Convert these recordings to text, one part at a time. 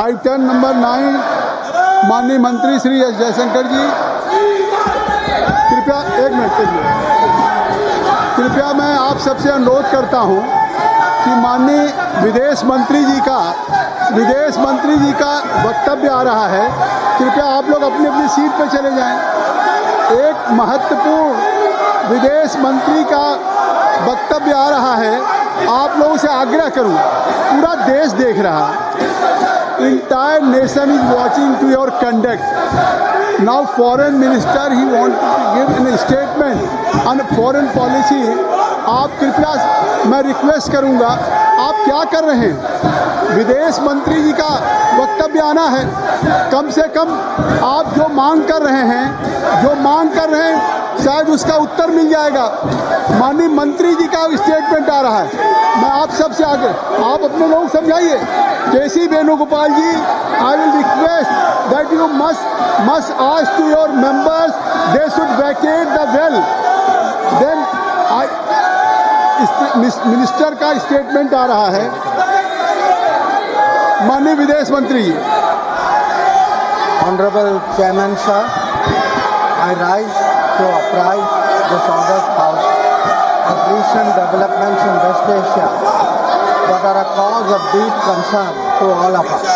Item number 9 माननीय मंत्री Shri S Jaishankar जी, कृपया एक मिनट कृपया मैं आप सबसे अनुरोध करता हूं कि माननीय विदेश मंत्री जी का वक्तव्य आ रहा है। कृपया आप लोग अपनी अपनी सीट पर चले जाएं। एक महत्वपूर्ण विदेश मंत्री का वक्तव्य आ रहा है। आप लोगों से आग्रह करूं, पूरा देश देख रहा है। Entire nation is watching to your conduct. Now foreign minister he wanted to give a statement on foreign policy. आप कृपया, मैं रिक्वेस्ट करूंगा, आप क्या कर रहे हैं? विदेश मंत्री जी का वक्तव्य आना है। कम से कम आप जो मांग कर रहे हैं शायद उसका उत्तर मिल जाएगा। माननीय मंत्री जी का स्टेटमेंट आ रहा है। मैं आप सबसे आगे, आप अपने लोग समझाइए। KC Venugopal ji, I will request that you must ask to your members they should vacate the well. Then minister का स्टेटमेंट आ रहा है। माननीय विदेश मंत्री जी। Honorable Chairman sir, I rise to apprise this august house of recent developments in West Asia that are a cause of deep concern to all of us.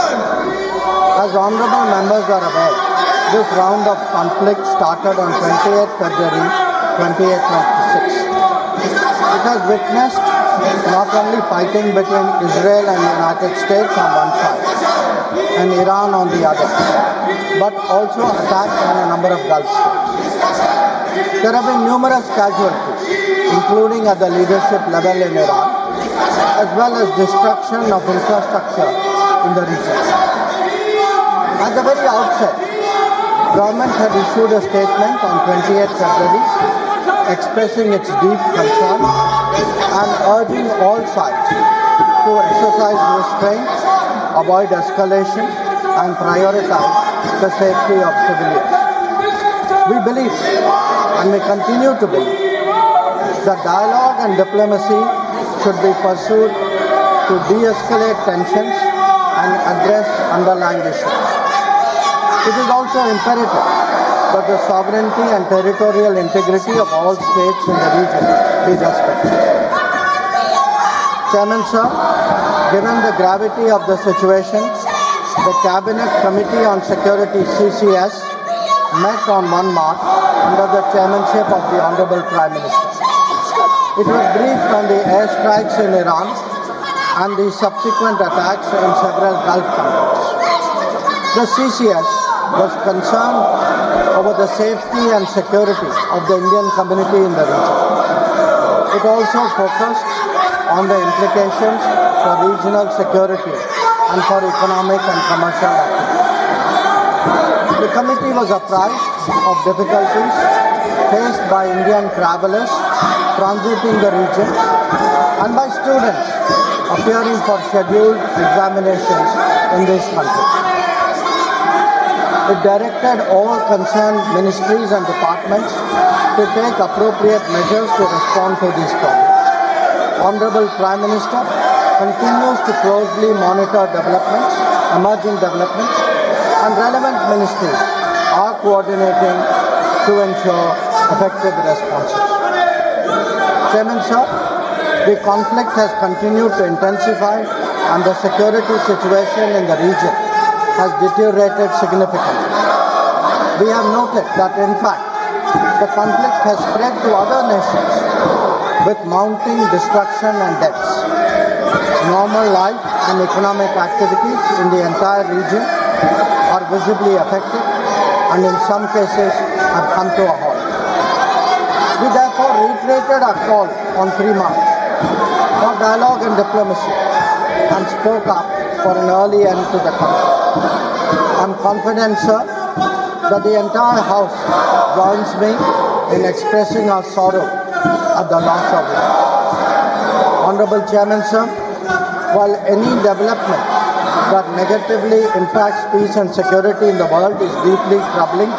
As honorable members are aware, this round of conflict started on 28th February 2026. It has witnessed not only fighting between Israel and the United States on one side and Iran on the other, but also attacks on a number of Gulf states. There have been numerous casualties, including at the leadership level in Iran, as well as destruction of infrastructure in the region. At the very outset, government had issued a statement on 28th February expressing its deep concern and urging all sides to exercise restraint, avoid escalation, and prioritize the safety of civilians. We believe, and we continue to believe, that dialogue and diplomacy should be pursued to de-escalate tensions and address underlying issues. It is also imperative that the sovereignty and territorial integrity of all states in the region be respected. Chairman sir, given the gravity of the situation, the Cabinet Committee on Security (CCS) met on 1 March under the chairmanship of the Honorable Prime Minister. It was briefed on the airstrikes in Iran and the subsequent attacks in several Gulf countries. The CCS was concerned over the safety and security of the Indian community in the region. It also focused on the implications for regional security and for economic and commercial activities. The committee was apprised of difficulties faced by Indian travelers transiting the region and by students appearing for scheduled examinations in these countries. It directed all concerned ministries and departments to take appropriate measures to respond to these problems. Honorable Prime Minister continues to closely monitor emerging developments, and relevant ministries are coordinating to ensure effective responses. Chairman sir, the conflict has continued to intensify and the security situation in the region has deteriorated significantly. We have noted that in fact the conflict has spread to other nations with mounting destruction and deaths. Normal life and economic activities in the entire region are visibly affected and in some cases have come to a halt. We therefore reiterated our call on 3 March for dialogue and diplomacy and spoke up for an early end to the conflict. I am confident, sir, that the entire House joins me in expressing our sorrow at the loss of life. Honorable Chairman, sir, while any development that negatively impacts peace and security in the world is deeply troubling,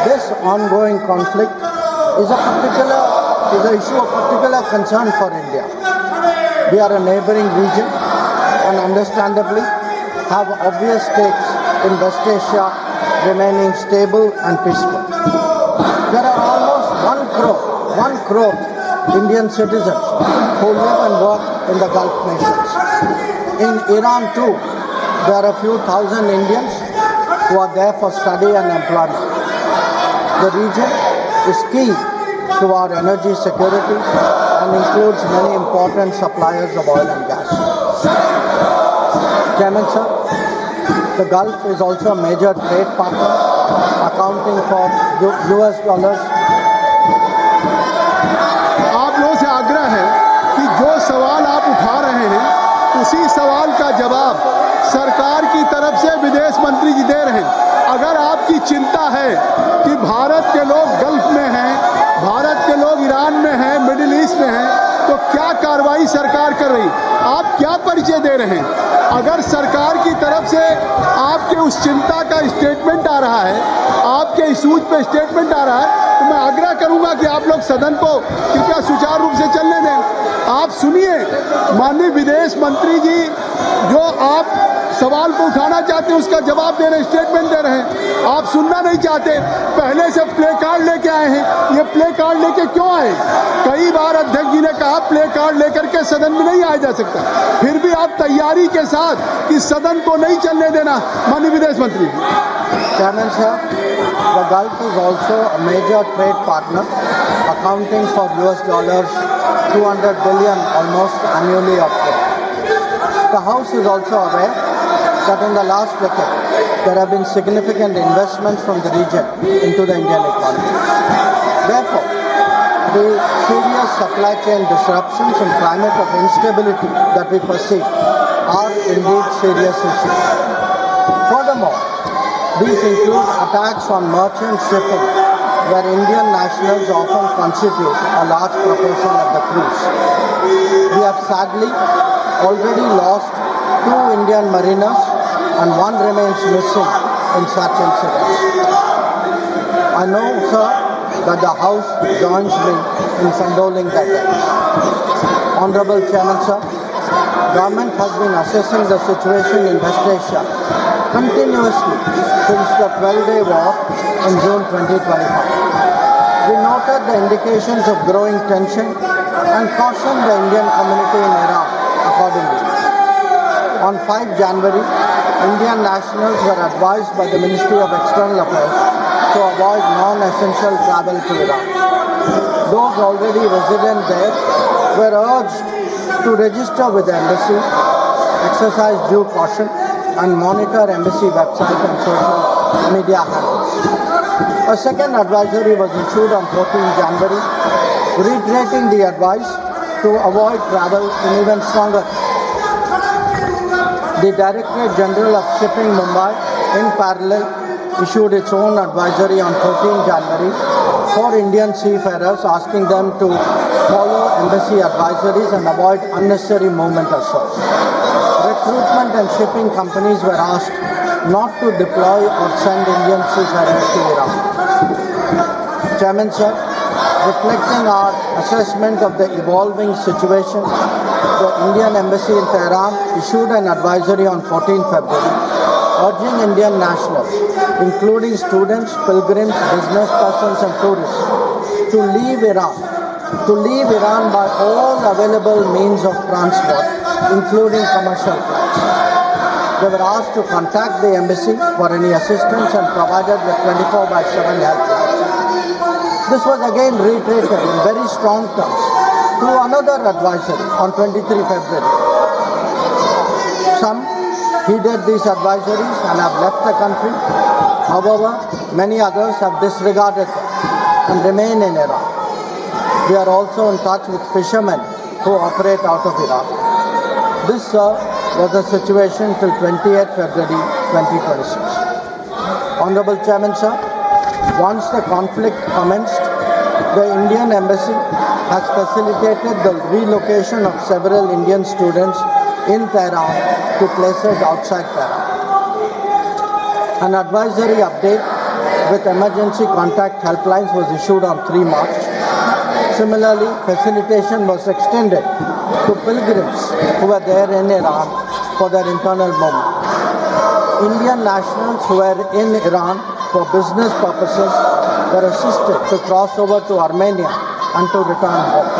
this ongoing conflict is an issue of particular concern for India. We are a neighboring region, and understandably, have obvious stakes in West Asia remaining stable and peaceful. There are almost 1 crore Indian citizens who live and work in the Gulf nations. In Iran too, there are a few thousand Indians who are there for study and employment. The region is key to our energy security and includes many important suppliers of oil and gas. Chairman sir, the Gulf is also a major trade partner, accounting for US dollars. आप लोगों से आग्रह है कि जो सवाल आप उठा रहे हैं उसी सवाल का जवाब सरकार की तरफ से विदेश मंत्री जी दे रहे हैं। अगर आपकी चिंता है कि भारत के लोग गल्फ में हैं, भारत के लोग ईरान में हैं, मिडिल ईस्ट में हैं, तो क्या कार्रवाई सरकार कर रही? आप क्या परिचय दे रहे हैं? अगर सरकार की तरफ से आपके उस चिंता का स्टेटमेंट आ रहा है, आपके इशूज पे स्टेटमेंट आ रहा है, तो मैं आग्रह करूंगा कि आप लोग सदन को कृपया सुचारू रूप से चलने दें। आप सुनिए, माननीय विदेश मंत्री जी जो आप सवाल को उठाना चाहते हैं उसका जवाब दे रहे हैं, स्टेटमेंट दे रहे हैं। आप सुनना नहीं चाहते, पहले से प्ले कार्ड लेके आए हैं। ये प्ले कार्ड लेके क्यों आए? कई बार अध्यक्ष जी ने कहा प्ले कार्ड लेकर के सदन में नहीं आया जा सकता, फिर भी आप तैयारी के साथ कि सदन को नहीं चलने देना। माननीय विदेश मंत्री। Chairman sir, the Gulf is also a major trade partner, accounting for US dollars 200 billion almost annually of trade. The House is also aware that in the last decade there have been significant investments from the region into the Indian economy. Therefore, the serious supply chain disruptions and climate of instability that we perceive are indeed serious issues. Furthermore, these include attacks on merchant shipping, where Indian nationals often constitute a large proportion of the crews. We have sadly already lost 2 Indian mariners and 1 remains missing in such incidents. I know, sir, that the House joins me in condoling their deaths. Honorable Chairman, sir, Government has been assessing the situation in West Asia continuously since the 12-day war in June 2025. We noted the indications of growing tension and cautioned the Indian community in Iran accordingly. On 5 January, Indian nationals were advised by the Ministry of External Affairs to avoid non-essential travel to Iran. Those already resident there were urged to register with the embassy, exercise due caution, and monitor embassy website and social media handles. A second advisory was issued on 14 January, reiterating the advice to avoid travel in even stronger. The Directorate General of Shipping Mumbai, in parallel, issued its own advisory on 14 January for Indian seafarers, asking them to follow embassy advisories and avoid unnecessary movement or shows. Recruitment and shipping companies were asked not to deploy or send Indian seafarers to Iran. Chairman sir, reflecting our assessment of the evolving situation, the Indian Embassy in Tehran issued an advisory on 14 February urging Indian nationals, including students, pilgrims, business persons and tourists, to leave Iran by all available means of transport, including commercial flights. They were asked to contact the embassy for any assistance and provided with 24/7 helplines. This was again reiterated in very strong terms through another advisory on 23 February. Some heeded these advisories and have left the country. However, many others have disregarded them and remain in Iran. We are also in touch with fishermen who operate out of Iran. This, sir, was the situation till 28 February 2026. Honorable Chairman, sir, once the conflict commenced, the Indian Embassy has facilitated the relocation of several Indian students in Tehran to places outside Tehran. An advisory update with emergency contact helplines was issued on 3 March. Similarly, facilitation was extended to pilgrims who were there in Iran for their internal movement. Indian nationals who were in Iran for business purposes were assisted to cross over to Armenia and to return home.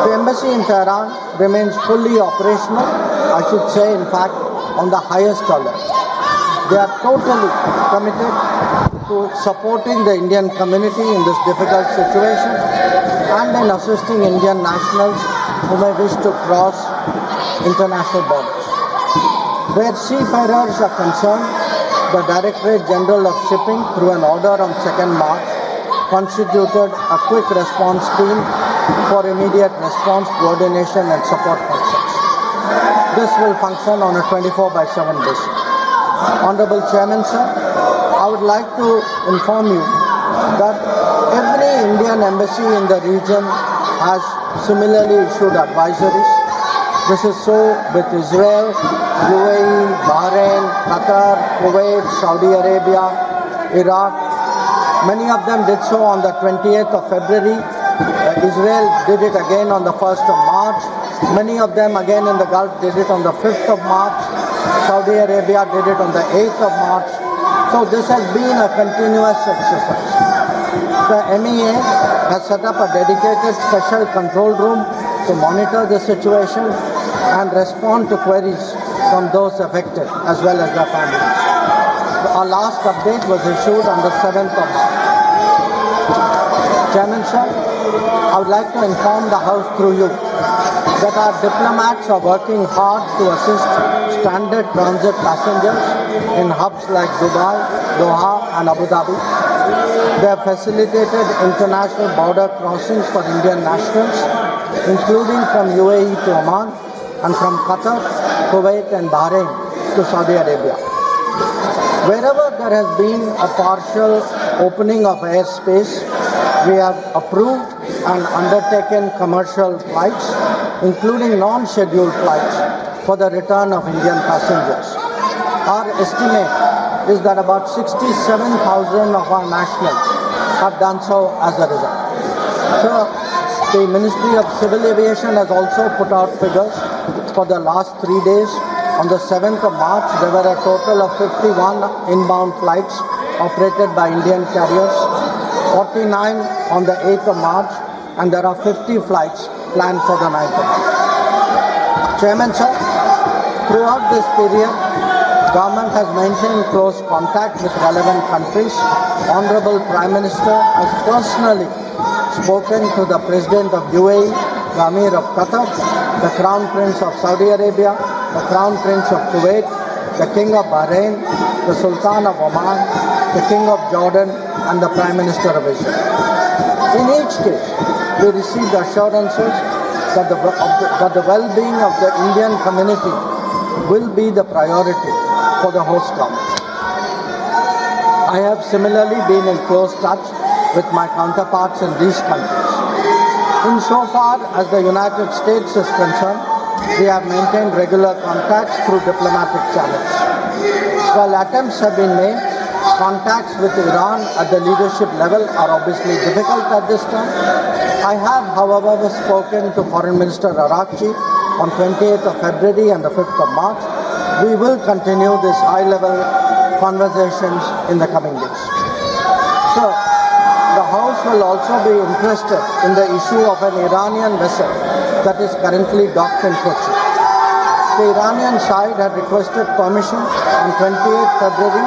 The embassy in Tehran remains fully operational, I should say, in fact, on the highest alert. They are totally committed to supporting the Indian community in this difficult situation and in assisting Indian nationals who may wish to cross international borders. Where seafarers are concerned, the Directorate General of Shipping, through an order on 2nd March, constituted a quick response team for immediate response, coordination and support functions. This will function on a 24/7 basis. Honorable Chairman, sir, I would like to inform you that every Indian embassy in the region has similarly issued advisories. This is so with Israel, UAE, Bahrain, Qatar, Kuwait, Saudi Arabia, Iraq. Many of them did so on the 20th of February. Israel did it again on the 1st of March. Many of them again in the Gulf did it on the 5th of March. Saudi Arabia did it on the 8th of March. So this has been a continuous exercise. The MEA has set up a dedicated special control room to monitor the situation and respond to queries from those affected as well as their families. Our last update was issued on the 7th of March. Chairman, sir, I would like to inform the House through you that our diplomats are working hard to assist standard transit passengers in hubs like Dubai, Doha and Abu Dhabi. They have facilitated international border crossings for Indian nationals, including from UAE to Oman and from Qatar, Kuwait and Bahrain to Saudi Arabia. Wherever there has been a partial opening of airspace, we have approved and undertaken commercial flights, including non-scheduled flights, for the return of Indian passengers. Our estimate is that about 67,000 of our nationals have done so as a result. So, the Ministry of Civil Aviation has also put out figures for the last 3 days. On the 7th of March, there were a total of 51 inbound flights operated by Indian carriers, 49 on the 8th of March, and there are 50 flights planned for the 9th of March. Chairman, sir, throughout this period, government has maintained close contact with relevant countries. Honorable Prime Minister has personally spoken to the President of UAE, the Amir of Qatar, the Crown Prince of Saudi Arabia, the Crown Prince of Kuwait, the King of Bahrain, the Sultan of Oman, the King of Jordan, and the Prime Minister of Israel. In each case, we received assurances that the well-being of the Indian community will be the priority for the host government. I have similarly been in close touch with my counterparts in these countries. Insofar as the United States is concerned, we have maintained regular contacts through diplomatic channels. While attempts have been made, contacts with Iran at the leadership level are obviously difficult at this time. I have, however, spoken to Foreign Minister Arakchi on 28th of February and the 5th of March. We will continue these high-level conversations in the coming days. So, the House will also be interested in the issue of an Iranian vessel that is currently docked in Kochi. The Iranian side had requested permission on 28th February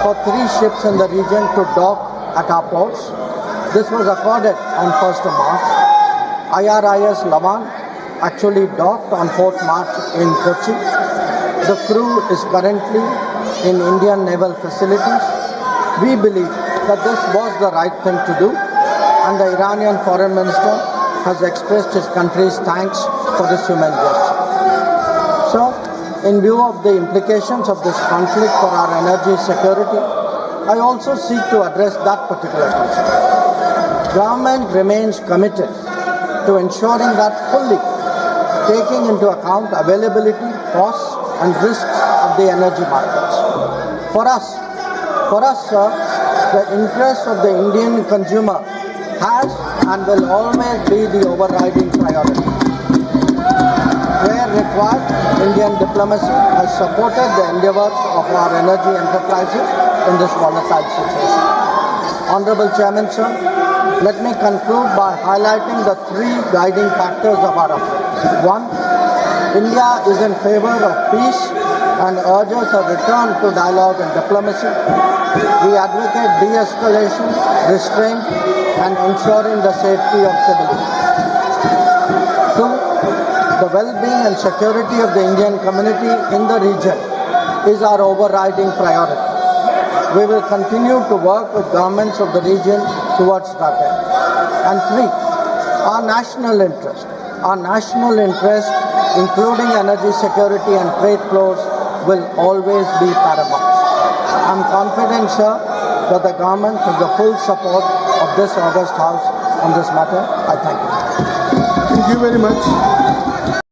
for 3 ships in the region to dock at our ports. This was accorded on 1st of March. IRIS Lavan actually docked on 4th March in Kochi. The crew is currently in Indian naval facilities. We believe that this was the right thing to do, and the Iranian foreign minister has expressed his country's thanks for this human gesture. So, in view of the implications of this conflict for our energy security, I also seek to address that particular concern. Government remains committed to ensuring that fully taking into account availability, costs and risks of the energy markets. For us, sir, the interest of the Indian consumer has and will always be the overriding priority. Where required, Indian diplomacy has supported the endeavours of our energy enterprises in this volatile situation. Honorable Chairman, sir, let me conclude by highlighting the three guiding factors of our approach. One, India is in favor of peace and urges a return to dialogue and diplomacy. We advocate de-escalation, restraint, and ensuring the safety of civilians. Two, the well-being and security of the Indian community in the region is our overriding priority. We will continue to work with governments of the region towards that end. And three, our national interest, including energy security and trade flows, will always be paramount. I am confident, sir, that the government has the full support of this August House on this matter. I thank you. Thank you very much.